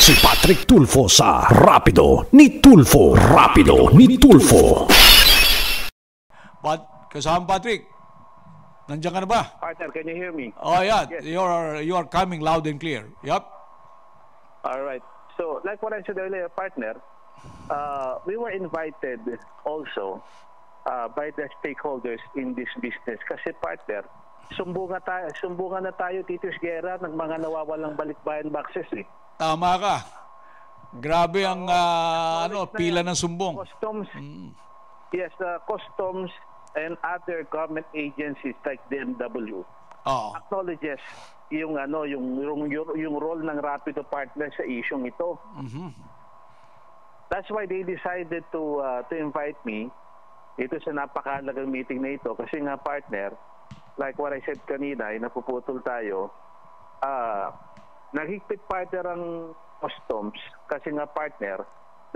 Si Patrick Tulfo sa Rapido ni Tulfo. Rapido ni Tulfo. Kasama Patrick, nandiyan ka na ba? Partner, can you hear me? Oh yeah, Yes. you are coming loud and clear. Yep. All right. So, like what I said earlier, partner, we were invited also by the stakeholders in this business. Kasi partner, sumbungan na tayo, Titus Guerra, ng mga nawawalang balikbayan boxes eh. Tama ka. Grabe ang pila ng sumbong. Customs, yes, customs and other government agencies like DMW acknowledges yung role ng Rapido Partner sa isyung ito. That's why they decided to invite me ito sa napakahalagang meeting na ito kasi nga partner, like what I said kanina, napuputol tayo, naghigpit partner ang customs kasi nga partner,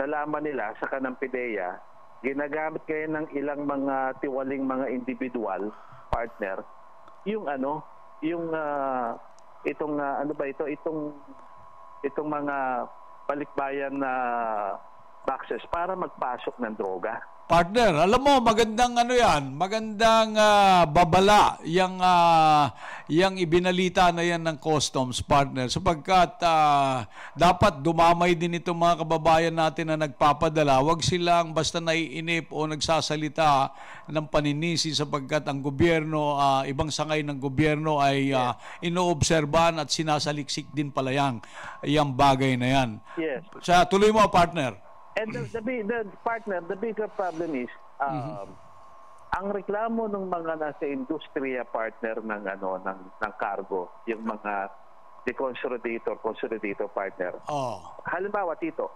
nalaman nila sa kanang PIDEA, ginagamit kayo ng ilang mga tiwaling mga individual partner, itong mga balikbayan na boxes para magpasok ng droga. Partner, alam mo, magandang magandang babala yang ibinalita na yan ng customs, partner, sapagkat dapat dumamay din itong mga kababayan natin na nagpapadala. Huwag silang basta naiinip o nagsasalita ng paninisi sapagkat ang gobyerno, ibang sangay ng gobyerno ay inoobserban at sinasaliksik din pala yung bagay na yan. Yes. Tuloy mo, partner. And the bigger problem is ang reklamo ng mga nasa industriya partner ng cargo, yung mga consolidator partner. Halimbawa dito,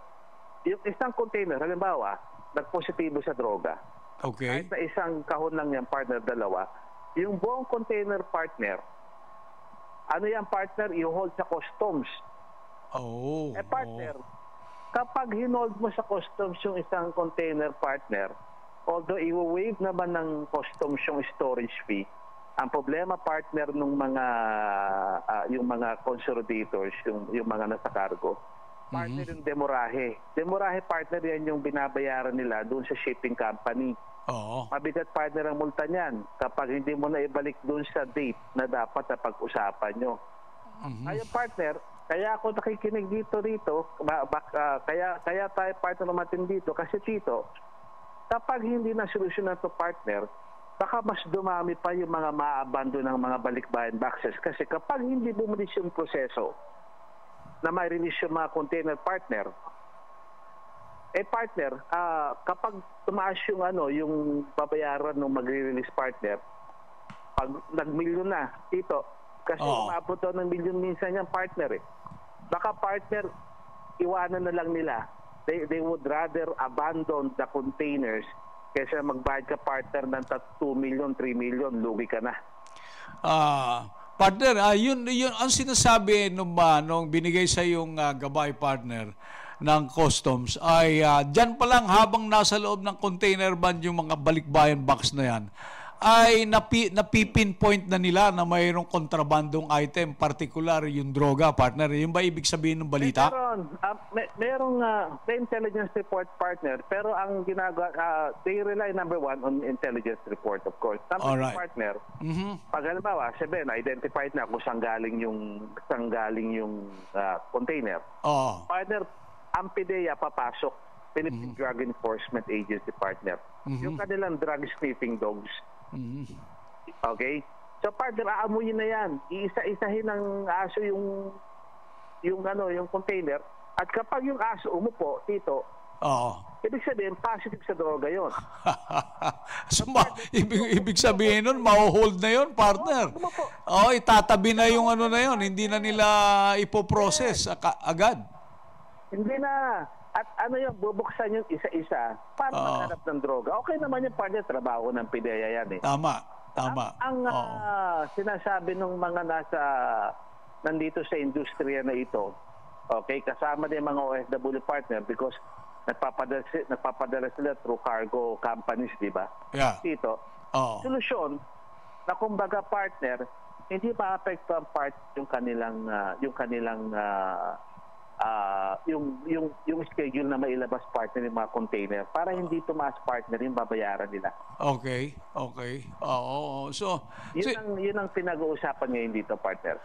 yung isang container, halimbawa, nagpositibo sa droga. Okay. Kahit na isang kahon lang yan partner, dalawa, yung buong container partner, yan partner, i-hold sa customs. Partner, kapag hinold mo sa customs yung isang container partner, although i-waive naman ng customs yung storage fee, ang problema partner ng yung mga consolidators, yung mga nasa cargo, partner yung demorahe. Demorahe partner yan yung binabayaran nila doon sa shipping company. Mabigat partner ang multa niyan kapag hindi mo na ibalik doon sa date na dapat na pag-usapan nyo. Ayun partner, kaya ako nakikinig rito, kaya tayo partner naman dito, kasi dito, kapag hindi na solusyonan to partner, baka mas dumami pa yung mga maabando ng mga balikbayan boxes. Kasi kapag hindi bumulis yung proseso na may release yung mga container partner, partner, kapag tumaas yung babayaran ng magre-release partner, pag nag-milyon na dito, kasi umabot daw ng milyon minsan yung partner baka partner, iwanan na lang nila. They would rather abandon the containers kaysa magbayad ka partner ng 2 million, 3 million, lugi ka na. Partner, yun ang sinasabi nung binigay sa yung gabay partner ng customs ay dyan pa lang habang nasa loob ng container van yung mga balikbayan box na yan, ay napipinpoint na nila na mayroong kontrabandong item, particular yung droga, partner. Yung ba ibig sabihin ng balita? Merong intelligence report, partner, pero ang ginagawa, they rely number one on intelligence report, of course. Number two, partner, pag halimbawa, identified na kung saan galing yung container. Partner, ang PIDEA papasok, Philippine Drug Enforcement Agency, partner. Yung kanilang drug sniffing dogs. Okay? So partner, aamuyin na yan. Iisa-isahin ng aso yung container. At kapag yung aso umupo dito, ibig sabihin, positive sa droga yun. So, ibig sabihin nun, ma-hold na yun, partner. Itatabi na yung na yun. Hindi na nila ipoprocess agad. Hindi na. At bubuksan yung isa-isa para maghanap ng droga. Okay naman yung partner, trabaho ng PIDEA yan Tama. Ang sinasabi ng mga nandito sa industriya na ito, okay, kasama din mga OFW partner because nagpapadala sila through cargo companies, di ba? Yeah. Dito, solusyon na kumbaga partner, hindi maapekto ang part yung kanilang yung schedule na mailabas partner ng mga container para hindi tumaas partner yung babayaran nila. Okay. Oo. So, Yun ang pinag-uusapan ngayon dito partner.